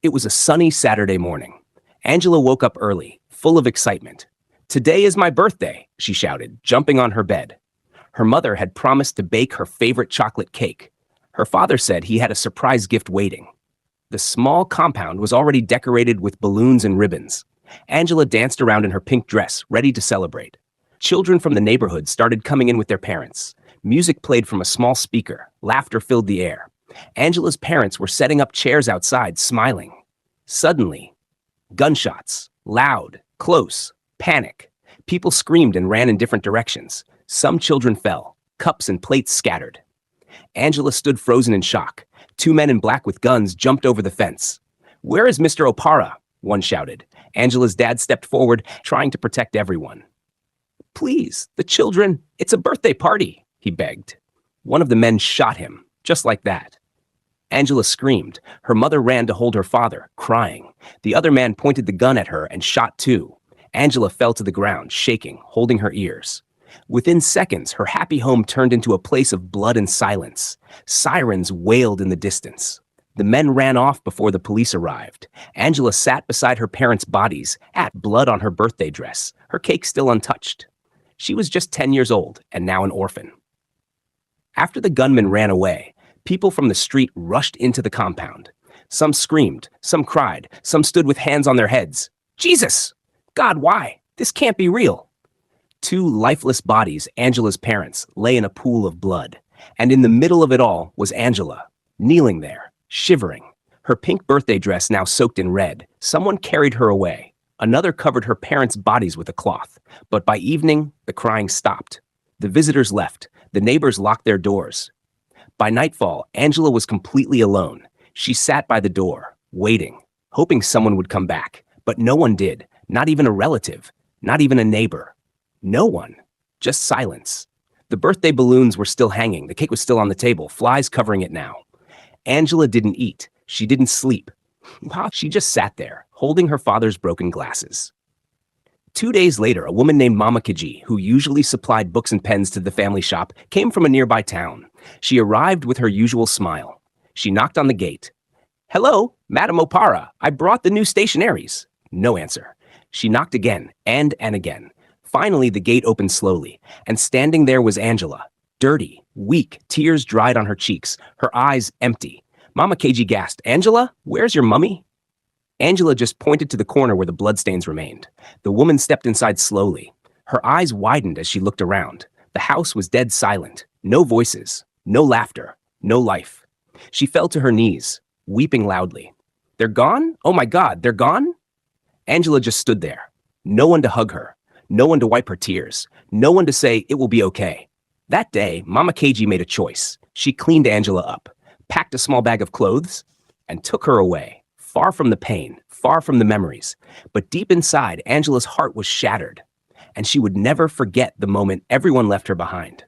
It was a sunny Saturday morning. Angela woke up early, full of excitement. "Today is my birthday," she shouted, jumping on her bed. Her mother had promised to bake her favorite chocolate cake. Her father said he had a surprise gift waiting. The small compound was already decorated with balloons and ribbons. Angela danced around in her pink dress, ready to celebrate. Children from the neighborhood started coming in with their parents. Music played from a small speaker. Laughter filled the air. Angela's parents were setting up chairs outside, smiling. Suddenly, gunshots. Loud, close, panic. People screamed and ran in different directions. Some children fell. Cups and plates scattered. Angela stood frozen in shock. Two men in black with guns jumped over the fence. "Where is Mr. O'Para?" one shouted. Angela's dad stepped forward, trying to protect everyone. "Please, the children, it's a birthday party," he begged. One of the men shot him, just like that. Angela screamed. Her mother ran to hold her father, crying. The other man pointed the gun at her and shot too. Angela fell to the ground, shaking, holding her ears. Within seconds, her happy home turned into a place of blood and silence. Sirens wailed in the distance. The men ran off before the police arrived. Angela sat beside her parents' bodies, at blood on her birthday dress, her cake still untouched. She was just 10 years old and now an orphan. After the gunman ran away, people from the street rushed into the compound. Some screamed, some cried, some stood with hands on their heads. "Jesus! God, why? This can't be real." Two lifeless bodies, Angela's parents, lay in a pool of blood. And in the middle of it all was Angela, kneeling there, shivering. Her pink birthday dress now soaked in red. Someone carried her away. Another covered her parents' bodies with a cloth. But by evening, the crying stopped. The visitors left. The neighbors locked their doors. By nightfall, Angela was completely alone. She sat by the door, waiting, hoping someone would come back. But no one did, not even a relative, not even a neighbor. No one, just silence. The birthday balloons were still hanging. The cake was still on the table, flies covering it now. Angela didn't eat. She didn't sleep. She just sat there, holding her father's broken glasses. 2 days later, a woman named Mama Kiji, who usually supplied books and pens to the family shop, came from a nearby town. She arrived with her usual smile. She knocked on the gate. "Hello, Madam O'Para, I brought the new stationaries." No answer. She knocked again, and again. Finally, the gate opened slowly, and standing there was Angela. Dirty, weak, tears dried on her cheeks, her eyes empty. Mama Keiji gasped, "Angela, where's your mummy?" Angela just pointed to the corner where the bloodstains remained. The woman stepped inside slowly. Her eyes widened as she looked around. The house was dead silent. No voices, no laughter, no life. She fell to her knees, weeping loudly. "They're gone? Oh my God, they're gone?" Angela just stood there. No one to hug her. No one to wipe her tears. No one to say, "It will be okay." That day, Mama Keiji made a choice. She cleaned Angela up, packed a small bag of clothes, and took her away, far from the pain, far from the memories. But deep inside, Angela's heart was shattered, and she would never forget the moment everyone left her behind.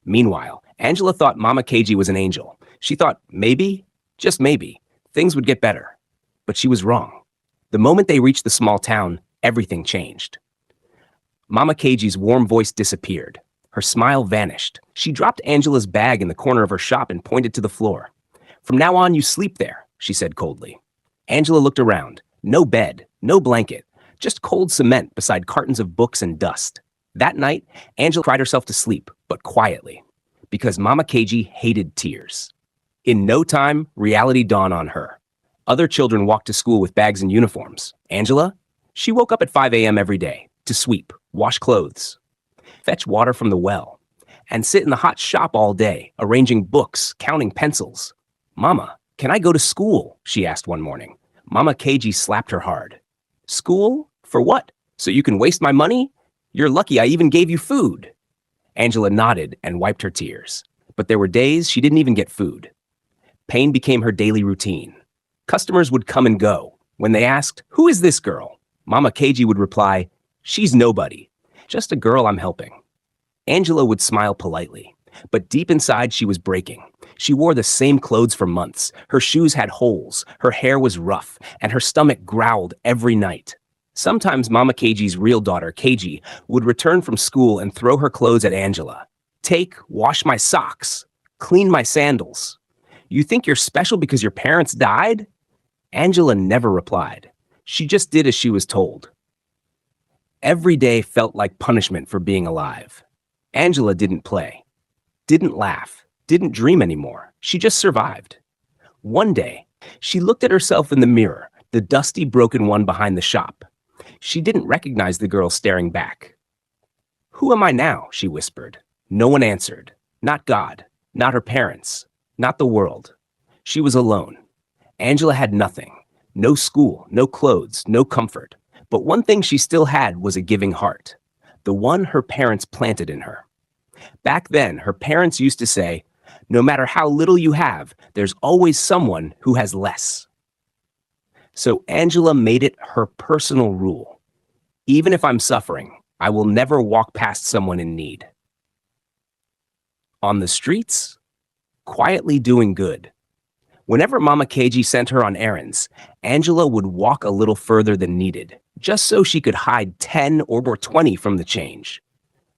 Meanwhile, Angela thought Mama Keiji was an angel. She thought maybe, just maybe, things would get better. But she was wrong. The moment they reached the small town, everything changed. Mama Keiji's warm voice disappeared. Her smile vanished. She dropped Angela's bag in the corner of her shop and pointed to the floor. "From now on, you sleep there," she said coldly. Angela looked around. No bed, no blanket, just cold cement beside cartons of books and dust. That night, Angela cried herself to sleep, but quietly, because Mama Keiji hated tears. In no time, reality dawned on her. Other children walked to school with bags and uniforms. Angela? She woke up at 5 a.m. every day to sweep, wash clothes, fetch water from the well, and sit in the hot shop all day, arranging books, counting pencils. "Mama, can I go to school?" she asked one morning. Mama Keiji slapped her hard. "School? For what? So you can waste my money? You're lucky I even gave you food." Angela nodded and wiped her tears. But there were days she didn't even get food. Pain became her daily routine. Customers would come and go. When they asked, "Who is this girl?" Mama Keiji would reply, "She's nobody. Just a girl I'm helping." Angela would smile politely, but deep inside she was breaking. She wore the same clothes for months. Her shoes had holes, her hair was rough, and her stomach growled every night. Sometimes Mama Keiji's real daughter, Keiji, would return from school and throw her clothes at Angela. "Take, wash my socks, clean my sandals. You think you're special because your parents died?" Angela never replied. She just did as she was told. Every day felt like punishment for being alive. Angela didn't play, didn't laugh, didn't dream anymore. She just survived. One day, she looked at herself in the mirror, the dusty, broken one behind the shop. She didn't recognize the girl staring back. "Who am I now?" she whispered. No one answered. Not God, not her parents, not the world. She was alone. Angela had nothing. No school, no clothes, no comfort. But one thing she still had was a giving heart. The one her parents planted in her. Back then, her parents used to say, "No matter how little you have, there's always someone who has less." So Angela made it her personal rule. Even if I'm suffering, I will never walk past someone in need. On the streets, quietly doing good. Whenever Mama KG sent her on errands, Angela would walk a little further than needed, just so she could hide 10 or 20 from the change.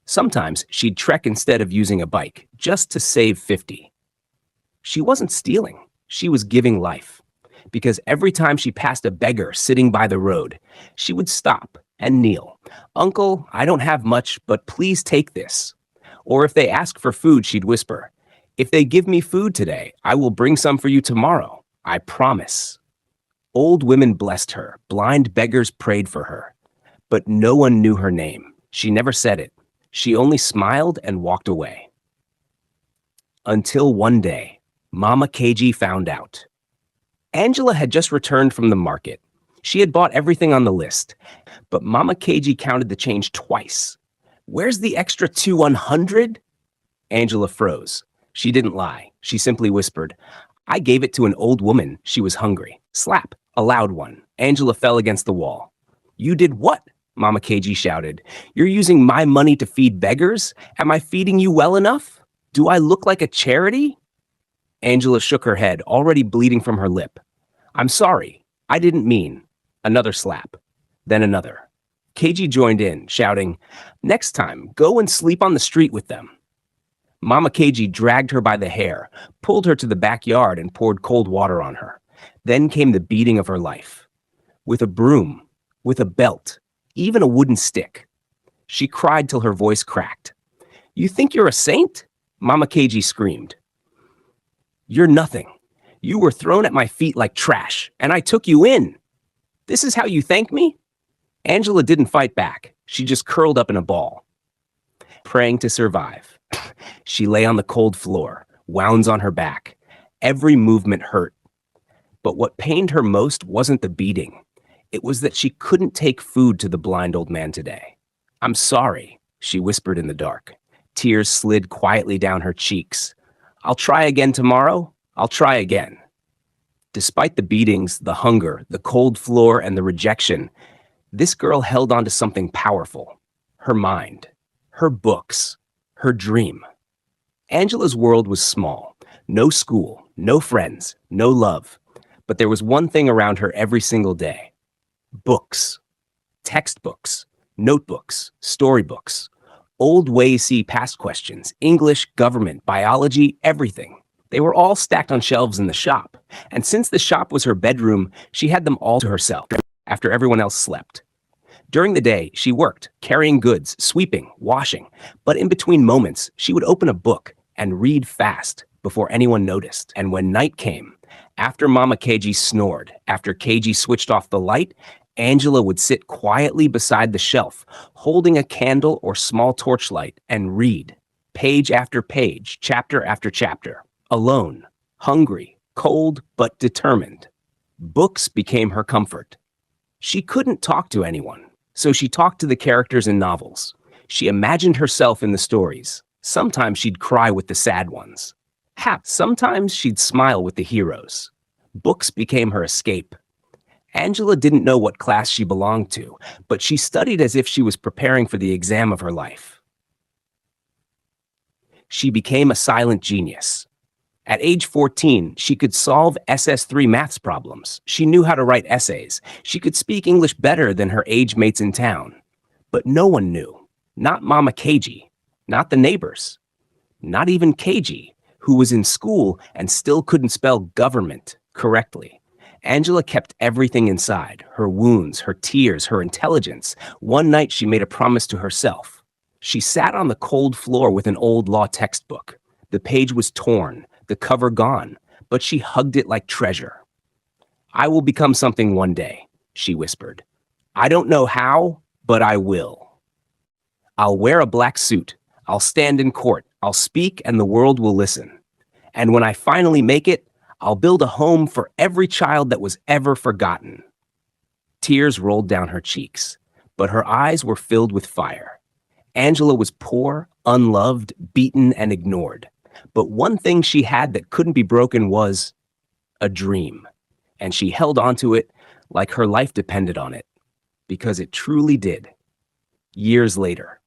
Sometimes she'd trek instead of using a bike, just to save 50. She wasn't stealing, she was giving life. Because every time she passed a beggar sitting by the road, she would stop and kneel. "Uncle, I don't have much, but please take this." Or if they asked for food, she'd whisper, "If they give me food today, I will bring some for you tomorrow. I promise." Old women blessed her, blind beggars prayed for her. But no one knew her name. She never said it. She only smiled and walked away. Until one day, Mama KG found out. Angela had just returned from the market. She had bought everything on the list, but Mama KG counted the change twice. "Where's the extra 200?" Angela froze. She didn't lie. She simply whispered, "I gave it to an old woman. She was hungry." Slap, a loud one. Angela fell against the wall. "You did what?" Mama KG shouted. "You're using my money to feed beggars? Am I feeding you well enough? Do I look like a charity?" Angela shook her head, already bleeding from her lip. "I'm sorry. I didn't mean." Another slap. Then another. KG joined in, shouting, "Next time, go and sleep on the street with them." Mama KG dragged her by the hair, pulled her to the backyard, and poured cold water on her. Then came the beating of her life. With a broom, with a belt, even a wooden stick. She cried till her voice cracked. "You think you're a saint?" Mama KG screamed. "You're nothing. You were thrown at my feet like trash, and I took you in. This is how you thank me?" Angela didn't fight back. She just curled up in a ball, praying to survive. She lay on the cold floor, wounds on her back. Every movement hurt. But what pained her most wasn't the beating. It was that she couldn't take food to the blind old man today. "I'm sorry," she whispered in the dark. Tears slid quietly down her cheeks. "I'll try again tomorrow. I'll try again." Despite the beatings, the hunger, the cold floor, and the rejection, this girl held on to something powerful. Her mind, her books, her dream. Angela's world was small. No school, no friends, no love. But there was one thing around her every single day. Books. Textbooks, notebooks, storybooks. Old ways see past questions, English, government, biology, everything. They were all stacked on shelves in the shop. And since the shop was her bedroom, she had them all to herself after everyone else slept. During the day, she worked, carrying goods, sweeping, washing. But in between moments, she would open a book and read fast before anyone noticed. And when night came, after Mama KG snored, after KG switched off the light, Angela would sit quietly beside the shelf, holding a candle or small torchlight, and read, page after page, chapter after chapter, alone, hungry, cold, but determined. Books became her comfort. She couldn't talk to anyone, so she talked to the characters in novels. She imagined herself in the stories. Sometimes she'd cry with the sad ones. Sometimes she'd smile with the heroes. Books became her escape. Angela didn't know what class she belonged to, but she studied as if she was preparing for the exam of her life. She became a silent genius. At age 14, she could solve SS3 maths problems. She knew how to write essays. She could speak English better than her age mates in town. But no one knew. Not Mama KG. Not the neighbors. Not even KG, who was in school and still couldn't spell government correctly. Angela kept everything inside, her wounds, her tears, her intelligence. One night she made a promise to herself. She sat on the cold floor with an old law textbook. The page was torn, the cover gone, but she hugged it like treasure. "I will become something one day," she whispered. "I don't know how, but I will. I'll wear a black suit. I'll stand in court. I'll speak and the world will listen. And when I finally make it, I'll build a home for every child that was ever forgotten." Tears rolled down her cheeks, but her eyes were filled with fire. Angela was poor, unloved, beaten, and ignored. But one thing she had that couldn't be broken was a dream. And she held onto it like her life depended on it, because it truly did. Years later,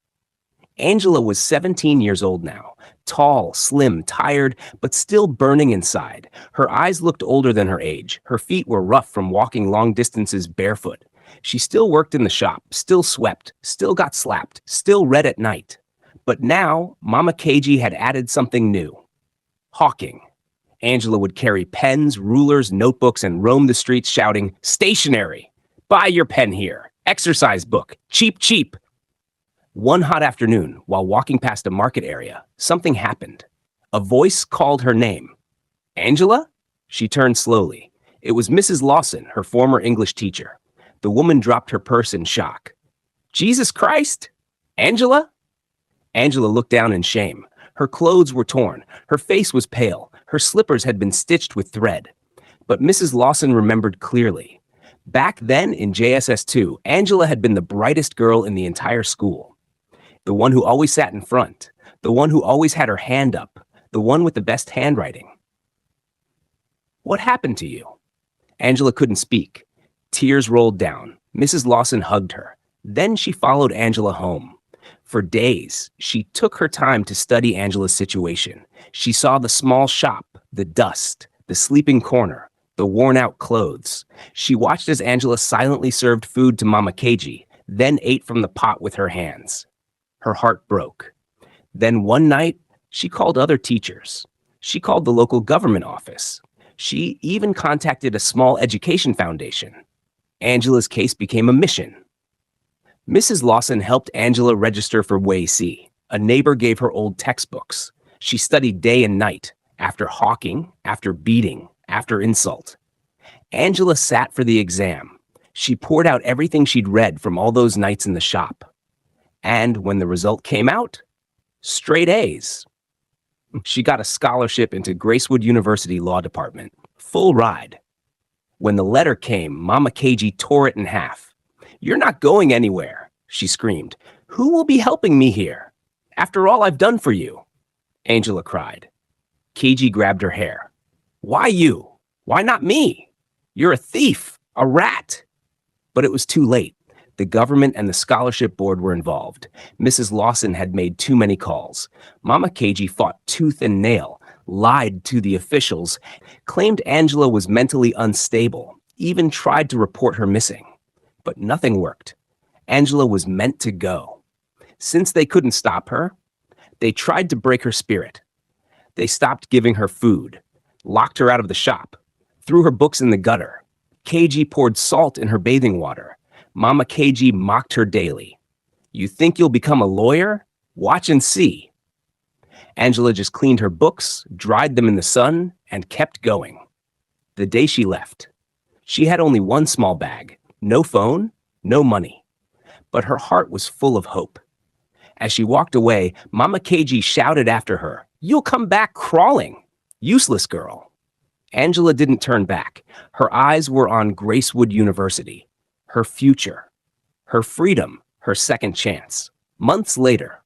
Angela was 17 years old now, tall, slim, tired, but still burning inside. Her eyes looked older than her age. Her feet were rough from walking long distances barefoot. She still worked in the shop, still swept, still got slapped, still read at night. But now, Mama KG had added something new: hawking. Angela would carry pens, rulers, notebooks, and roam the streets shouting, "Stationery! Buy your pen here! Exercise book! Cheap, cheap!" One hot afternoon, while walking past a market area, something happened. A voice called her name. "Angela?" She turned slowly. It was Mrs. Lawson, her former English teacher. The woman dropped her purse in shock. "Jesus Christ! Angela?" Angela looked down in shame. Her clothes were torn. Her face was pale. Her slippers had been stitched with thread. But Mrs. Lawson remembered clearly. Back then in JSS2, Angela had been the brightest girl in the entire school. The one who always sat in front. The one who always had her hand up. The one with the best handwriting. "What happened to you?" Angela couldn't speak. Tears rolled down. Mrs. Lawson hugged her. Then she followed Angela home. For days, she took her time to study Angela's situation. She saw the small shop, the dust, the sleeping corner, the worn-out clothes. She watched as Angela silently served food to Mama KG, then ate from the pot with her hands. Her heart broke. Then one night, she called other teachers. She called the local government office. She even contacted a small education foundation. Angela's case became a mission. Mrs. Lawson helped Angela register for WAC. A neighbor gave her old textbooks. She studied day and night, after hawking, after beating, after insult. Angela sat for the exam. She poured out everything she'd read from all those nights in the shop. And when the result came out, straight A's. She got a scholarship into Gracewood University Law Department, full ride. When the letter came, Mama KG tore it in half. "You're not going anywhere," she screamed. "Who will be helping me here? After all I've done for you?" Angela cried. KG grabbed her hair. "Why you? Why not me? You're a thief, a rat." But it was too late. The government and the scholarship board were involved. Mrs. Lawson had made too many calls. Mama KG fought tooth and nail, lied to the officials, claimed Angela was mentally unstable, even tried to report her missing. But nothing worked. Angela was meant to go. Since they couldn't stop her, they tried to break her spirit. They stopped giving her food, locked her out of the shop, threw her books in the gutter. KG poured salt in her bathing water. Mama KG mocked her daily. "You think you'll become a lawyer? Watch and see." Angela just cleaned her books, dried them in the sun, and kept going. The day she left, she had only one small bag, no phone, no money. But her heart was full of hope. As she walked away, Mama KG shouted after her, "You'll come back crawling. Useless girl." Angela didn't turn back. Her eyes were on Gracewood University. Her future, her freedom, her second chance. Months later,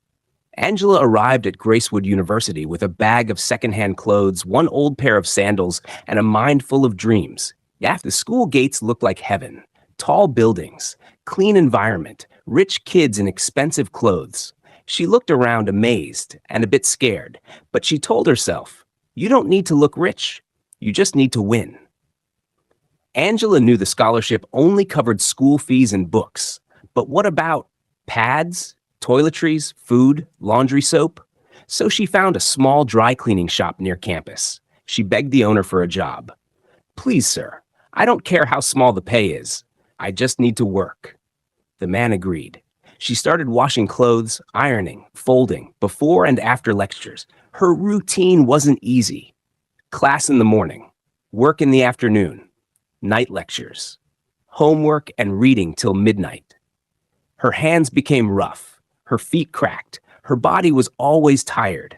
Angela arrived at Gracewood University with a bag of secondhand clothes, one old pair of sandals, and a mind full of dreams. Yeah, the school gates looked like heaven. Tall buildings, clean environment, rich kids in expensive clothes. She looked around amazed and a bit scared, but she told herself, "You don't need to look rich. You just need to win." Angela knew the scholarship only covered school fees and books. But what about pads, toiletries, food, laundry soap? So she found a small dry cleaning shop near campus. She begged the owner for a job. "Please, sir, I don't care how small the pay is. I just need to work. The man agreed. She started washing clothes, ironing, folding, before and after lectures. Her routine wasn't easy. Class in the morning, work in the afternoon, night lectures, homework and reading till midnight. Her hands became rough, her feet cracked, her body was always tired.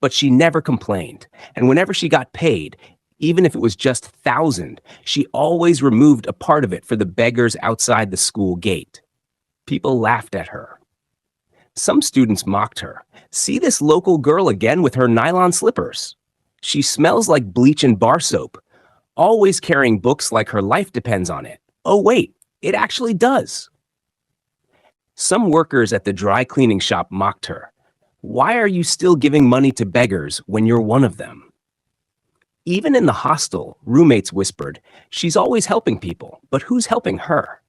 But she never complained, and whenever she got paid, even if it was just 1,000, she always removed a part of it for the beggars outside the school gate. People laughed at her. Some students mocked her. See this local girl again with her nylon slippers. She smells like bleach and bar soap, always carrying books like her life depends on it. Oh wait, it actually does. Some workers at the dry cleaning shop mocked her. Why are you still giving money to beggars when you're one of them? Even in the hostel, roommates whispered, she's always helping people, but who's helping her?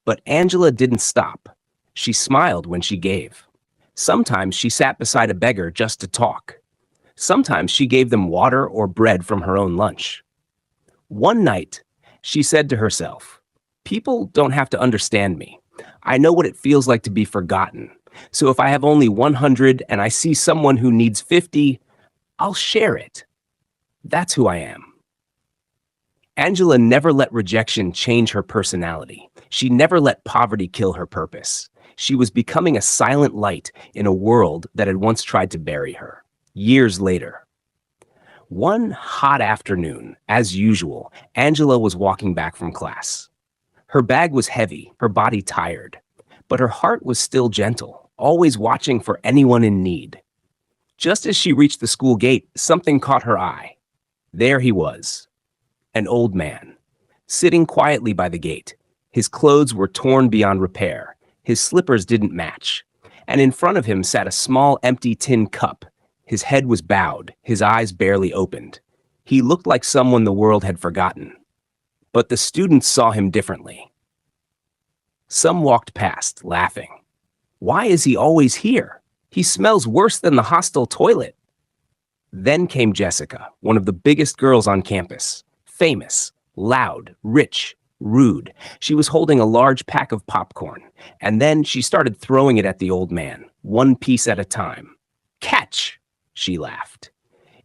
But Angela didn't stop. She smiled when she gave. Sometimes she sat beside a beggar just to talk. Sometimes she gave them water or bread from her own lunch. One night, she said to herself, people don't have to understand me. I know what it feels like to be forgotten. So if I have only 100 and I see someone who needs 50, I'll share it. That's who I am. Angela never let rejection change her personality. She never let poverty kill her purpose. She was becoming a silent light in a world that had once tried to bury her. Years later, one hot afternoon, as usual, Angela was walking back from class. Her bag was heavy, her body tired, but her heart was still gentle, always watching for anyone in need. Just as she reached the school gate, something caught her eye. There he was, an old man, sitting quietly by the gate. His clothes were torn beyond repair, his slippers didn't match, and in front of him sat a small empty tin cup. His head was bowed, his eyes barely opened. He looked like someone the world had forgotten. But the students saw him differently. Some walked past, laughing. Why is he always here? He smells worse than the hostel toilet. Then came Jessica, one of the biggest girls on campus. Famous, loud, rich, rude. She was holding a large pack of popcorn, and then she started throwing it at the old man, one piece at a time. Catch, she laughed.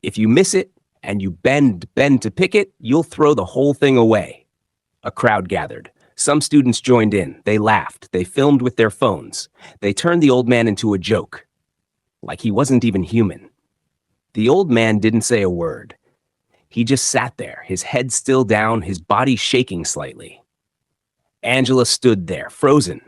If you miss it and you bend to pick it, you'll throw the whole thing away. A crowd gathered. Some students joined in. They laughed. They filmed with their phones. They turned the old man into a joke, like he wasn't even human. The old man didn't say a word. He just sat there, his head still down, his body shaking slightly. Angela stood there, frozen.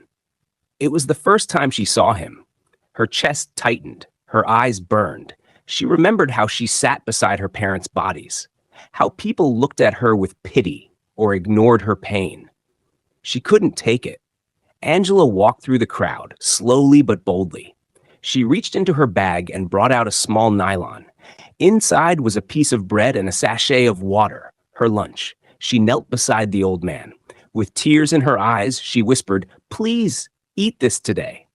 It was the first time she saw him. Her chest tightened, her eyes burned. She remembered how she sat beside her parents' bodies, how people looked at her with pity or ignored her pain. She couldn't take it. Angela walked through the crowd, slowly but boldly. She reached into her bag and brought out a small nylon. Inside was a piece of bread and a sachet of water, her lunch. She knelt beside the old man. With tears in her eyes, she whispered, "Please, eat this today."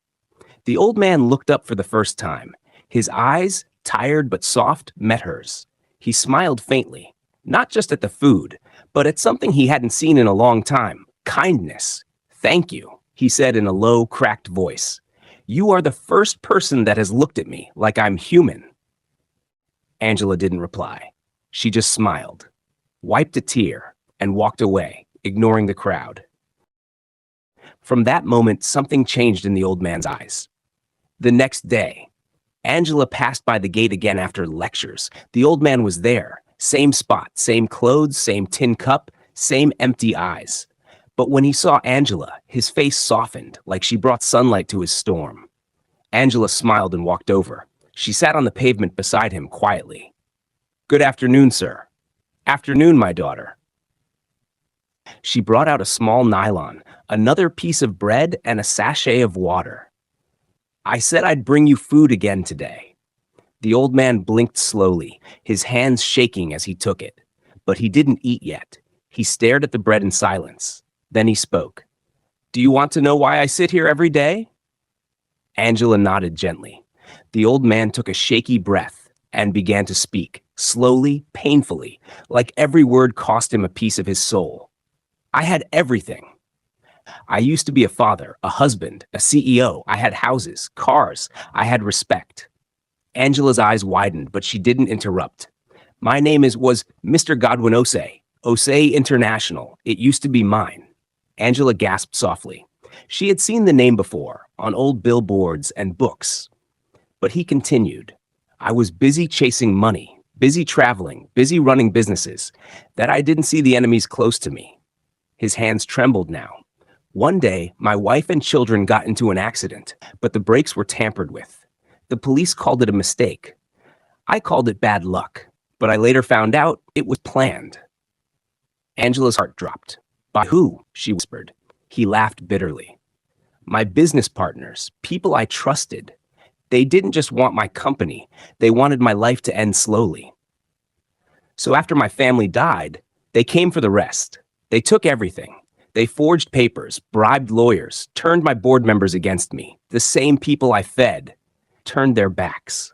The old man looked up for the first time. His eyes, tired but soft, met hers. He smiled faintly, not just at the food, but at something he hadn't seen in a long time. Kindness. "Thank you," he said in a low, cracked voice. "You are the first person that has looked at me like I'm human." Angela didn't reply. She just smiled, wiped a tear, and walked away, ignoring the crowd. From that moment, something changed in the old man's eyes. The next day, Angela passed by the gate again after lectures. The old man was there, same spot, same clothes, same tin cup, same empty eyes. But when he saw Angela, his face softened, like she brought sunlight to his storm. Angela smiled and walked over. She sat on the pavement beside him quietly. "Good afternoon, sir." "Afternoon, my daughter." She brought out a small nylon, another piece of bread, and a sachet of water. "I said I'd bring you food again today." The old man blinked slowly, his hands shaking as he took it. But he didn't eat yet. He stared at the bread in silence. Then he spoke. "Do you want to know why I sit here every day?" Angela nodded gently. The old man took a shaky breath and began to speak. slowly, painfully, like every word cost him a piece of his soul. I had everything. I used to be a father, a husband, a CEO. I had houses, cars. I had respect. Angela's eyes widened, but she didn't interrupt. My name was Mr. Godwin Osei. Osei International. It used to be mine. Angela gasped softly. She had seen the name before, on old billboards and books. But he continued. I was busy chasing money, busy traveling, busy running businesses, that I didn't see the enemies close to me. His hands trembled now. One day, my wife and children got into an accident, but the brakes were tampered with. The police called it a mistake. I called it bad luck, but I later found out it was planned. Angela's heart dropped. By who? She whispered. He laughed bitterly. My business partners, people I trusted. They didn't just want my company, they wanted my life to end slowly. So after my family died, they came for the rest. They took everything. They forged papers, bribed lawyers, turned my board members against me. The same people I fed turned their backs.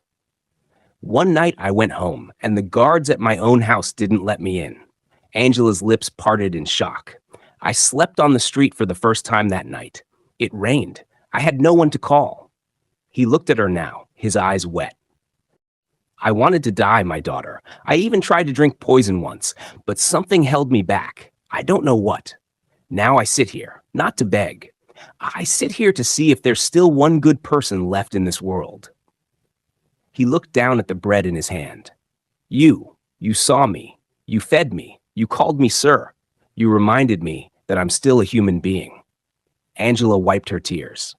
One night I went home, and the guards at my own house didn't let me in. Angela's lips parted in shock. I slept on the street for the first time that night. It rained. I had no one to call. He looked at her now, his eyes wet. I wanted to die, my daughter. I even tried to drink poison once, but something held me back. I don't know what. Now I sit here, not to beg. I sit here to see if there's still one good person left in this world. He looked down at the bread in his hand. You saw me. You fed me. You called me sir. You reminded me that I'm still a human being. Angela wiped her tears.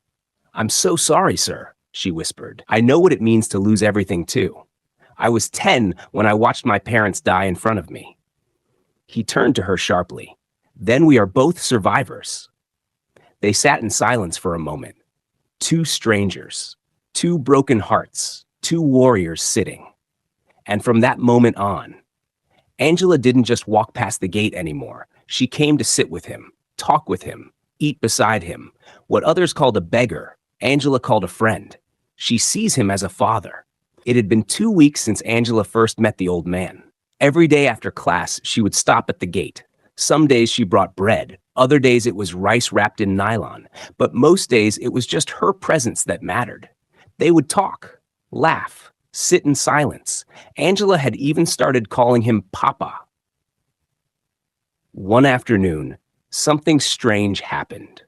I'm so sorry, sir, she whispered. I know what it means to lose everything, too. I was 10 when I watched my parents die in front of me. He turned to her sharply. Then we are both survivors. They sat in silence for a moment. Two strangers, two broken hearts, two warriors sitting. And from that moment on, Angela didn't just walk past the gate anymore. She came to sit with him, talk with him, eat beside him. What others called a beggar, Angela called a friend. She sees him as a father. It had been 2 weeks since Angela first met the old man. Every day after class, she would stop at the gate. Some days she brought bread. Other days it was rice wrapped in nylon. But most days it was just her presence that mattered. They would talk, laugh, sit in silence. Angela had even started calling him Papa. One afternoon, something strange happened.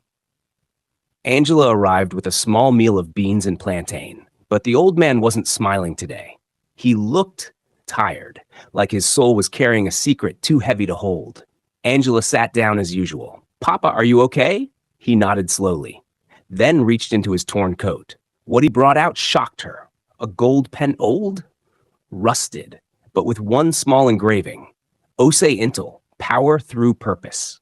Angela arrived with a small meal of beans and plantain, but the old man wasn't smiling today. He looked tired, like his soul was carrying a secret too heavy to hold. Angela sat down as usual. Papa, are you okay? He nodded slowly, then reached into his torn coat. What he brought out shocked her. A gold pen, old? Rusted, but with one small engraving. Osei Intel, power through purpose.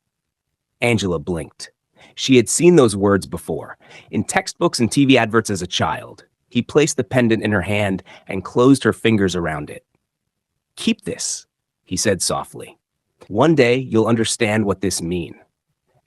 Angela blinked. She had seen those words before, in textbooks and TV adverts as a child. He placed the pendant in her hand and closed her fingers around it. Keep this, he said softly. One day you'll understand what this means.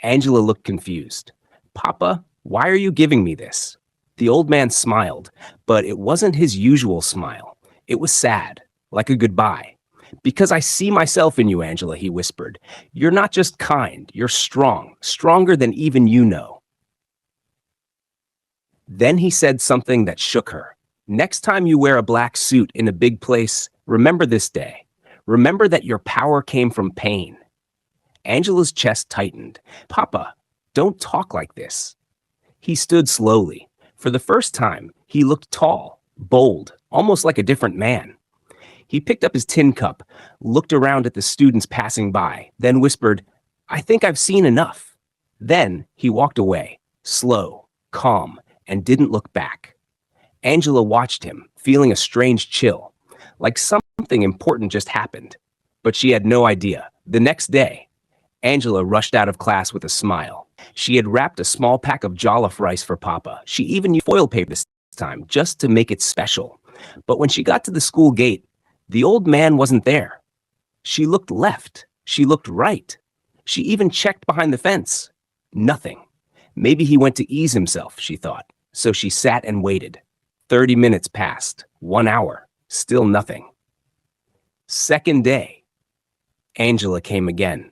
Angela looked confused. Papa, why are you giving me this? The old man smiled, but it wasn't his usual smile. It was sad, like a goodbye. Because I see myself in you, Angela, he whispered. You're not just kind, you're strong, stronger than even you know. Then he said something that shook her. Next time you wear a black suit in a big place, remember this day. Remember that your power came from pain. Angela's chest tightened. Papa, don't talk like this. He stood slowly. For the first time, he looked tall, bold, almost like a different man. He picked up his tin cup, looked around at the students passing by, then whispered, I think I've seen enough. Then he walked away, slow, calm, and didn't look back. Angela watched him, feeling a strange chill, like something important just happened. But she had no idea. The next day, Angela rushed out of class with a smile. She had wrapped a small pack of jollof rice for Papa. She even used foil paper this time, just to make it special. But when she got to the school gate, the old man wasn't there. She looked left. She looked right. She even checked behind the fence. Nothing. Maybe he went to ease himself, she thought. So she sat and waited. 30 minutes passed. 1 hour. Still nothing. Second day, Angela came again.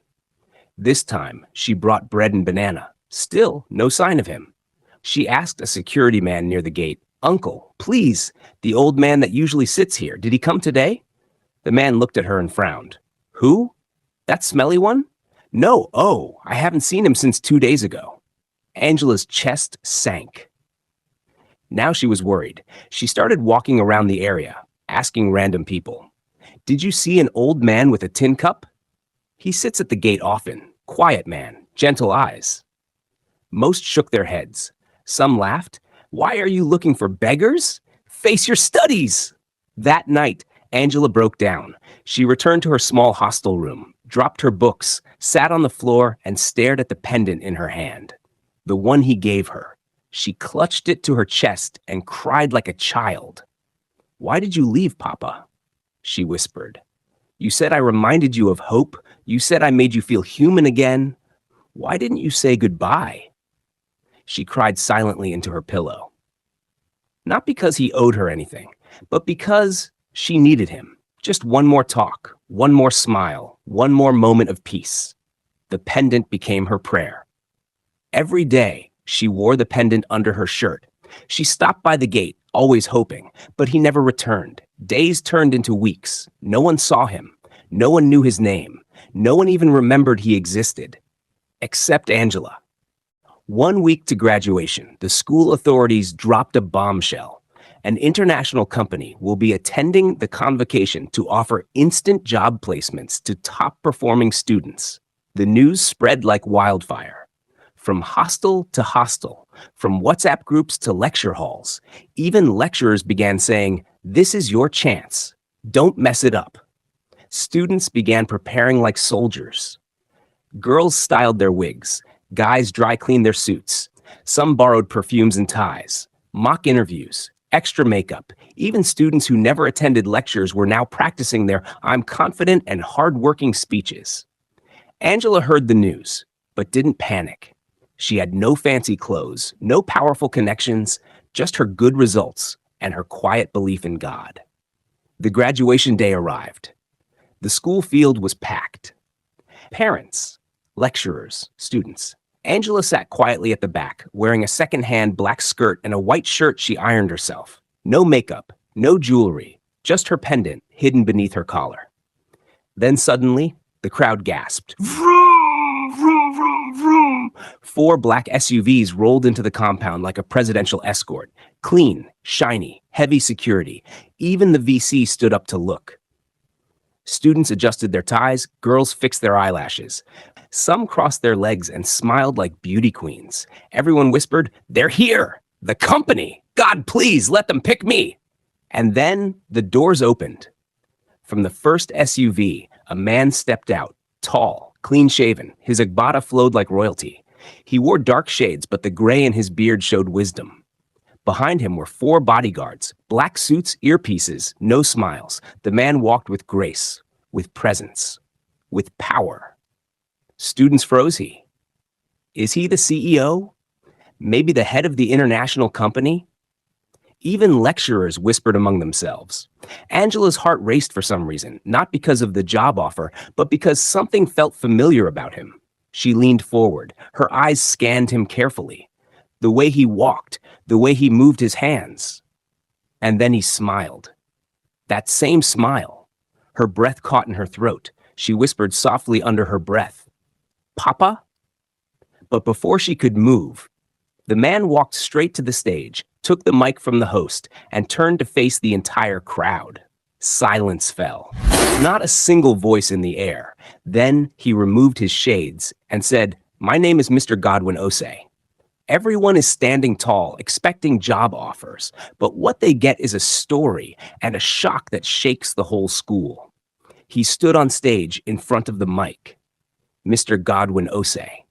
This time, she brought bread and banana. Still, no sign of him. She asked a security man near the gate, "Uncle, please, the old man that usually sits here, did he come today?" The man looked at her and frowned. "Who? That smelly one?" "No, oh, I haven't seen him since 2 days ago." Angela's chest sank. Now she was worried. She started walking around the area, asking random people, "Did you see an old man with a tin cup? He sits at the gate often. Quiet man, gentle eyes." Most shook their heads. Some laughed. "Why are you looking for beggars? Face your studies!" That night, Angela broke down. She returned to her small hostel room, dropped her books, sat on the floor, and stared at the pendant in her hand. The one he gave her. She clutched it to her chest and cried like a child. "Why did you leave, Papa?" she whispered. "You said I reminded you of hope. You said I made you feel human again. Why didn't you say goodbye?" She cried silently into her pillow. Not because he owed her anything, but because she needed him. Just one more talk, one more smile, one more moment of peace. The pendant became her prayer. Every day, she wore the pendant under her shirt. She stopped by the gate, always hoping, but he never returned. Days turned into weeks. No one saw him. No one knew his name. No one even remembered he existed. Except Angela. 1 week to graduation, the school authorities dropped a bombshell. An international company will be attending the convocation to offer instant job placements to top-performing students. The news spread like wildfire. From hostel to hostel, from WhatsApp groups to lecture halls, even lecturers began saying, "This is your chance. Don't mess it up." Students began preparing like soldiers. Girls styled their wigs. Guys dry cleaned their suits. Some borrowed perfumes and ties. Mock interviews, extra makeup. Even students who never attended lectures were now practicing their "I'm confident" and hard-working speeches. Angela heard the news, but didn't panic. She had no fancy clothes, no powerful connections, just her good results and her quiet belief in God. The graduation day arrived. The school field was packed. Parents, lecturers, students. Angela sat quietly at the back, wearing a second-hand black skirt and a white shirt she ironed herself. No makeup, no jewelry, just her pendant hidden beneath her collar. Then suddenly, the crowd gasped. Vroom, vroom, vroom, vroom. 4 black SUVs rolled into the compound like a presidential escort. Clean, shiny, heavy security. Even the VC stood up to look. Students adjusted their ties, girls fixed their eyelashes. Some crossed their legs and smiled like beauty queens. Everyone whispered, "They're here! The company! God, please, let them pick me!" And then the doors opened. From the first SUV, a man stepped out, tall, clean-shaven. His agbada flowed like royalty. He wore dark shades, but the gray in his beard showed wisdom. Behind him were 4 bodyguards, black suits, earpieces, no smiles. The man walked with grace, with presence, with power. Students froze. Is he the CEO? Maybe the head of the international company? Even lecturers whispered among themselves. Angela's heart raced for some reason, not because of the job offer, but because something felt familiar about him. She leaned forward. Her eyes scanned him carefully. The way he walked, the way he moved his hands. And then he smiled. That same smile. Her breath caught in her throat. She whispered softly under her breath, "Papa?" But before she could move, the man walked straight to the stage, took the mic from the host, and turned to face the entire crowd. Silence fell. Not a single voice in the air. Then he removed his shades and said, "My name is Mr. Godwin Osei." Everyone is standing tall, expecting job offers, but what they get is a story and a shock that shakes the whole school. He stood on stage in front of the mic. Mr. Godwin Osei.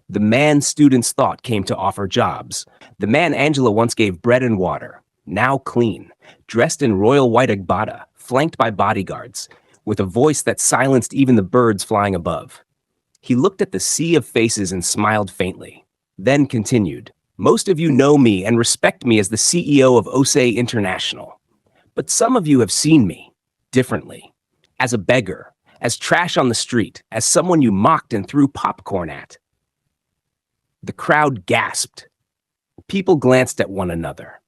The man students thought came to offer jobs. The man Angela once gave bread and water, now clean, dressed in royal white agbada, flanked by bodyguards, with a voice that silenced even the birds flying above. He looked at the sea of faces and smiled faintly, then continued, "Most of you know me and respect me as the CEO of Osei International. But some of you have seen me differently. as a beggar, as trash on the street, as someone you mocked and threw popcorn at. The crowd gasped. People glanced at one another.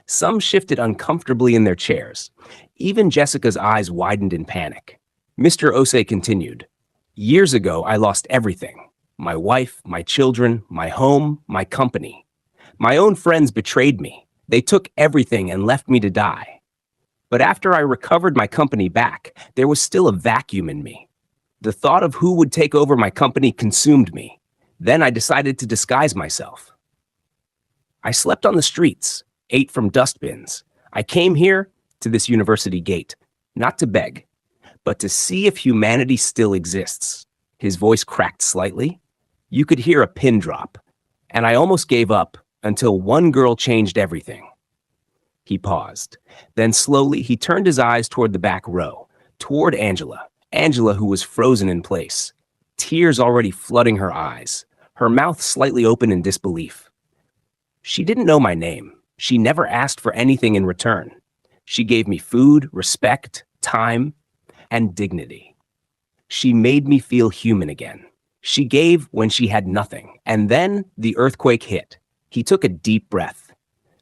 Some shifted uncomfortably in their chairs. Even Jessica's eyes widened in panic. Mr. Osei continued, "Years ago, I lost everything. My wife, my children, my home, my company. My own friends betrayed me. They took everything and left me to die. But after I recovered my company back, there was still a vacuum in me. The thought of who would take over my company consumed me. Then I decided to disguise myself. I slept on the streets, ate from dustbins. I came here, to this university gate, not to beg, but to see if humanity still exists." His voice cracked slightly. You could hear a pin drop, and I almost gave up until one girl changed everything. He paused. Then slowly he turned his eyes toward the back row, toward Angela, Angela who was frozen in place, tears already flooding her eyes, her mouth slightly open in disbelief. She didn't know my name. She never asked for anything in return. She gave me food, respect, time, and dignity. She made me feel human again. She gave when she had nothing. And then the earthquake hit. He took a deep breath.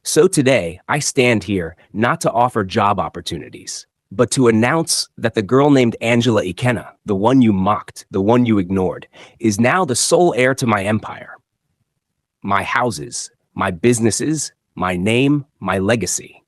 So today, I stand here not to offer job opportunities, but to announce that the girl named Angela Ikenna, the one you mocked, the one you ignored, is now the sole heir to my empire. My houses, my businesses, my name, my legacy.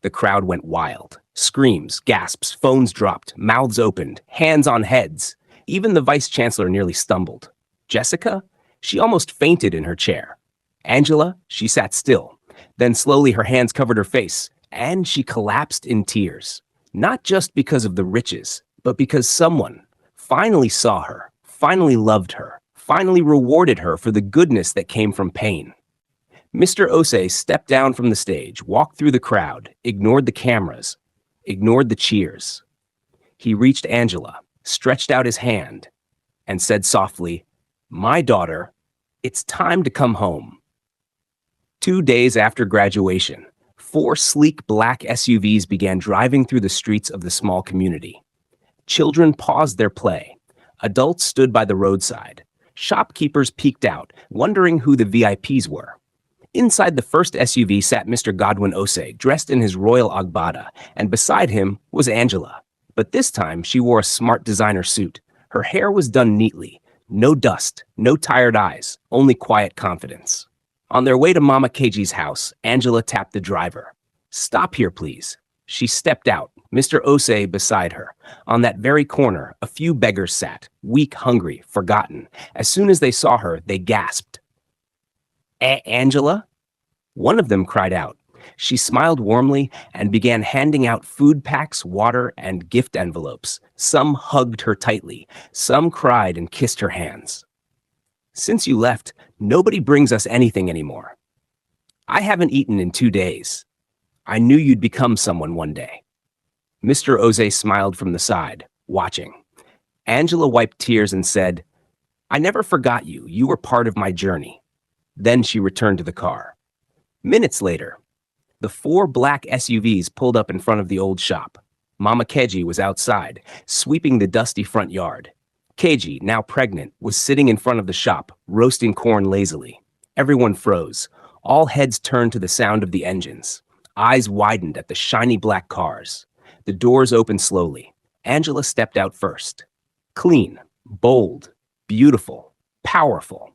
The crowd went wild. Screams, gasps, phones dropped, mouths opened, hands on heads. Even the vice chancellor nearly stumbled. Jessica? She almost fainted in her chair. Angela? She sat still. Then slowly her hands covered her face, and she collapsed in tears. Not just because of the riches, but because someone finally saw her, finally loved her, finally rewarded her for the goodness that came from pain. Mr. Osei stepped down from the stage, walked through the crowd, ignored the cameras, ignored the cheers. He reached Angela, stretched out his hand, and said softly, "My daughter, it's time to come home." 2 days after graduation, 4 sleek black SUVs began driving through the streets of the small community. Children paused their play. Adults stood by the roadside. Shopkeepers peeked out, wondering who the VIPs were. Inside the first SUV sat Mr. Godwin Osei, dressed in his royal agbada, and beside him was Angela. But this time, she wore a smart designer suit. Her hair was done neatly. No dust, no tired eyes, only quiet confidence. On their way to Mama Keji's house, Angela tapped the driver. "Stop here, please." She stepped out, Mr. Osei beside her. On that very corner, a few beggars sat, weak, hungry, forgotten. As soon as they saw her, they gasped. Angela?" One of them cried out. She smiled warmly and began handing out food packs, water, and gift envelopes. Some hugged her tightly. Some cried and kissed her hands. "Since you left, nobody brings us anything anymore. I haven't eaten in 2 days. I knew you'd become someone one day." Mr. Osei smiled from the side, watching. Angela wiped tears and said, "I never forgot you. You were part of my journey." Then she returned to the car. Minutes later, the 4 black SUVs pulled up in front of the old shop. Mama Keji was outside, sweeping the dusty front yard. Keiji, now pregnant, was sitting in front of the shop, roasting corn lazily. Everyone froze. All heads turned to the sound of the engines. Eyes widened at the shiny black cars. The doors opened slowly. Angela stepped out first. Clean, bold, beautiful, powerful.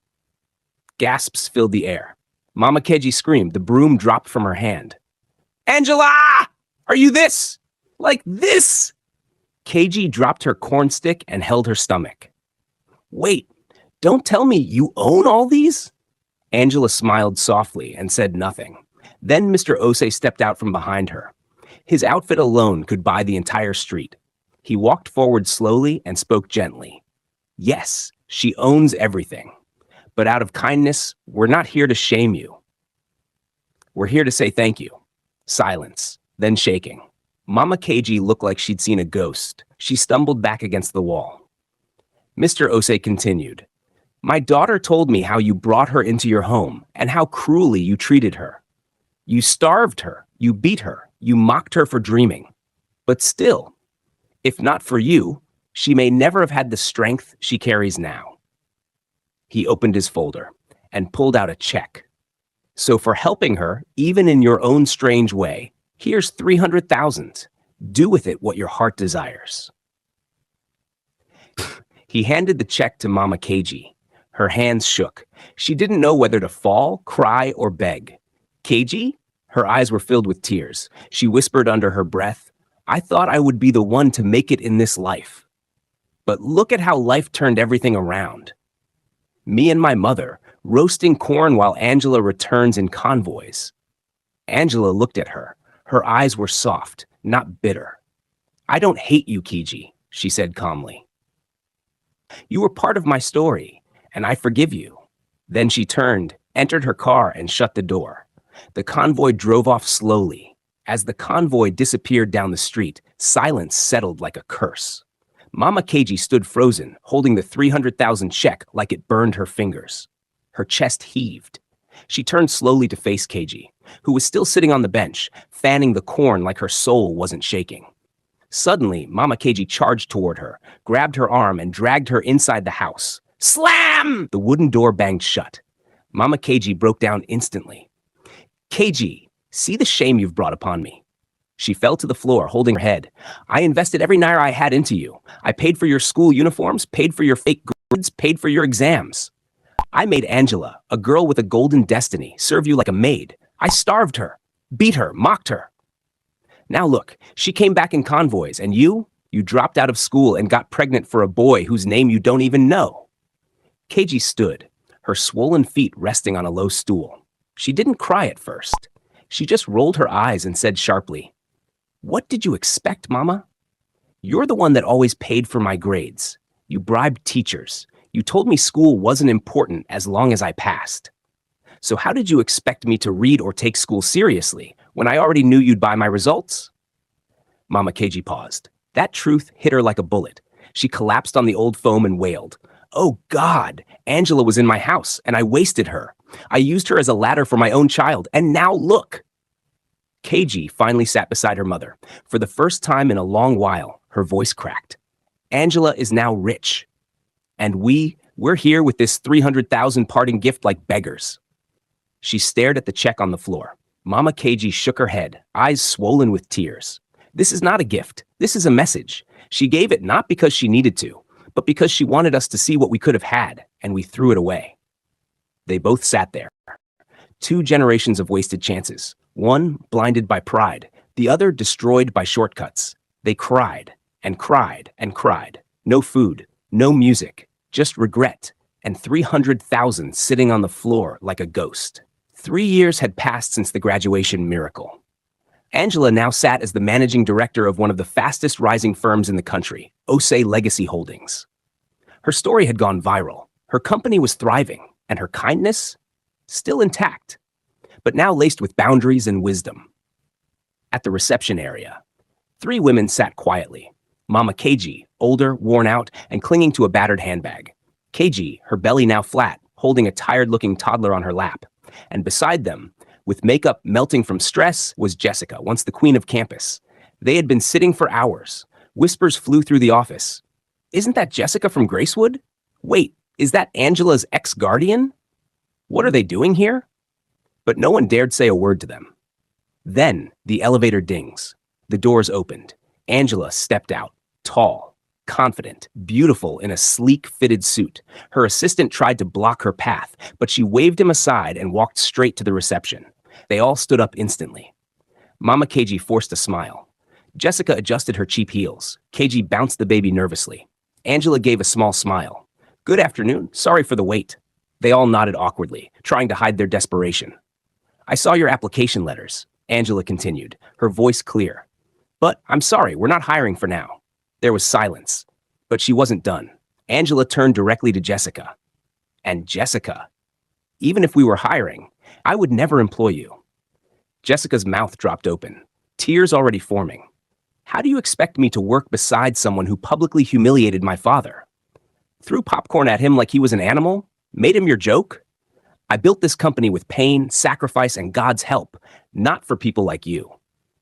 Gasps filled the air. Mama Keji screamed. The broom dropped from her hand. "Angela! Are you this? Like this?" Keiji dropped her corn stick and held her stomach. "Wait, don't tell me you own all these?" Angela smiled softly and said nothing. Then Mr. Osei stepped out from behind her. His outfit alone could buy the entire street. He walked forward slowly and spoke gently. "Yes, she owns everything. But out of kindness, we're not here to shame you. We're here to say thank you." Silence, then shaking. Mama Keiji looked like she'd seen a ghost. She stumbled back against the wall. Mr. Osei continued, "My daughter told me how you brought her into your home and how cruelly you treated her. You starved her, you beat her, you mocked her for dreaming. But still, If not for you, she may never have had the strength she carries now. He opened his folder and pulled out a check. So for helping her, even in your own strange way, here's 300,000. Do with it what your heart desires. He handed the check to Mama Keiji. Her hands shook. She didn't know whether to fall, cry, or beg. Keiji? Her eyes were filled with tears. She whispered under her breath, I thought I would be the one to make it in this life. But look at how life turned everything around. Me and my mother, roasting corn while Angela returns in convoys. Angela looked at her. Her eyes were soft, not bitter. I don't hate you, Keiji, she said calmly. You were part of my story, and I forgive you. Then she turned, entered her car, and shut the door. The convoy drove off slowly. As the convoy disappeared down the street, silence settled like a curse. Mama Keiji stood frozen, holding the 300,000 check like it burned her fingers. Her chest heaved. She turned slowly to face Keiji, who was still sitting on the bench, fanning the corn like her soul wasn't shaking. Suddenly, Mama Keiji charged toward her, grabbed her arm, and dragged her inside the house. Slam! The wooden door banged shut. Mama Keiji broke down instantly. Keiji, see the shame you've brought upon me. She fell to the floor, holding her head. I invested every naira I had into you. I paid for your school uniforms, paid for your fake grades, paid for your exams. I made Angela, a girl with a golden destiny, serve you like a maid. I starved her, beat her, mocked her. Now look, she came back in convoys, and you dropped out of school and got pregnant for a boy whose name you don't even know. Keiji stood, her swollen feet resting on a low stool. She didn't cry at first. She just rolled her eyes and said sharply, What did you expect, Mama? You're the one that always paid for my grades. You bribed teachers. You told me school wasn't important as long as I passed. So how did you expect me to read or take school seriously when I already knew you'd buy my results? Mama Keiji paused. That truth hit her like a bullet. She collapsed on the old foam and wailed. Oh God, Angela was in my house and I wasted her. I used her as a ladder for my own child, and now look. Keiji finally sat beside her mother. For the first time in a long while, her voice cracked. Angela is now rich. And we're here with this 300,000 parting gift like beggars. She stared at the check on the floor. Mama Keiji shook her head, eyes swollen with tears. This is not a gift. This is a message. She gave it not because she needed to, but because she wanted us to see what we could have had, and we threw it away. They both sat there. 2 generations of wasted chances. One blinded by pride, the other destroyed by shortcuts. They cried and cried and cried. No food, no music, just regret, and 300,000 sitting on the floor like a ghost. 3 years had passed since the graduation miracle. Angela now sat as the managing director of one of the fastest rising firms in the country, Osei Legacy Holdings. Her story had gone viral. Her company was thriving, and her kindness still intact, but now laced with boundaries and wisdom. At the reception area, 3 women sat quietly. Mama Keiji, older, worn out, and clinging to a battered handbag. Keiji, her belly now flat, holding a tired-looking toddler on her lap. And beside them, with makeup melting from stress, was Jessica, once the queen of campus. They had been sitting for hours. Whispers flew through the office. Isn't that Jessica from Gracewood? Wait, is that Angela's ex-guardian? What are they doing here? But no one dared say a word to them. Then the elevator dings. The doors opened. Angela stepped out, tall, confident, beautiful in a sleek, fitted suit. Her assistant tried to block her path, but she waved him aside and walked straight to the reception. They all stood up instantly. Mama Keiji forced a smile. Jessica adjusted her cheap heels. Keiji bounced the baby nervously. Angela gave a small smile. Good afternoon. Sorry for the wait. They all nodded awkwardly, trying to hide their desperation. I saw your application letters, Angela continued, her voice clear. But I'm sorry, we're not hiring for now. There was silence, but she wasn't done. Angela turned directly to Jessica. And Jessica, even if we were hiring, I would never employ you. Jessica's mouth dropped open, tears already forming. How do you expect me to work beside someone who publicly humiliated my father? Threw popcorn at him like he was an animal? Made him your joke? I built this company with pain, sacrifice, and God's help, not for people like you.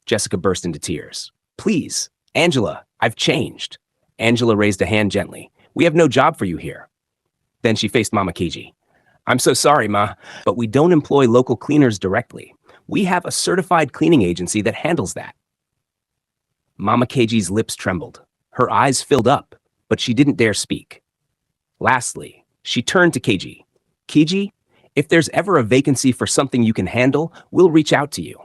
Jessica burst into tears. Please, Angela, I've changed. Angela raised a hand gently. We have no job for you here. Then she faced Mama Keiji. I'm so sorry, Ma, but we don't employ local cleaners directly. We have a certified cleaning agency that handles that. Mama Keiji's lips trembled. Her eyes filled up, but she didn't dare speak. Lastly, she turned to Keiji. Keiji, if there's ever a vacancy for something you can handle, we'll reach out to you.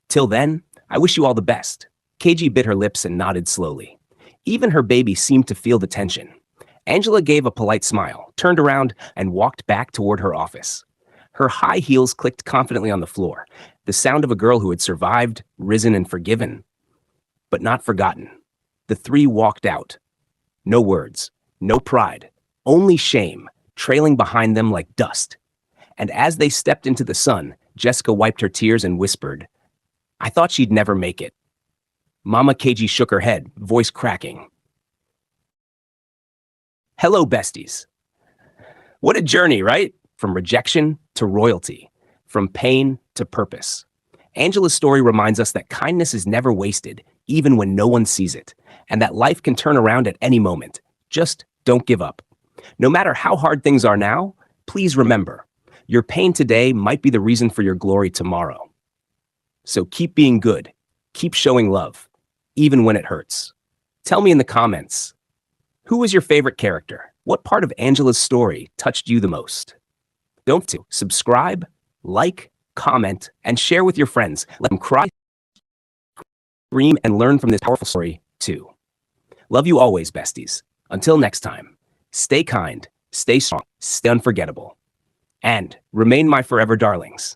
Till then, I wish you all the best. Keiji bit her lips and nodded slowly. Even her baby seemed to feel the tension. Angela gave a polite smile, turned around, and walked back toward her office. Her high heels clicked confidently on the floor, the sound of a girl who had survived, risen, and forgiven. But not forgotten. The three walked out. No words, no pride, only shame, trailing behind them like dust. And as they stepped into the sun, Jessica wiped her tears and whispered, I thought she'd never make it. Mama Keiji shook her head, voice cracking. Hello, besties. What a journey, right? From rejection to royalty, from pain to purpose. Angela's story reminds us that kindness is never wasted, even when no one sees it, and that life can turn around at any moment. Just don't give up. No matter how hard things are now, please remember, your pain today might be the reason for your glory tomorrow. So keep being good, keep showing love, even when it hurts. Tell me in the comments, who was your favorite character? What part of Angela's story touched you the most? Don't forget to subscribe, like, comment, and share with your friends. Let them cry, scream, and learn from this powerful story, too. Love you always, besties. Until next time, stay kind, stay strong, stay unforgettable, and remain my forever darlings.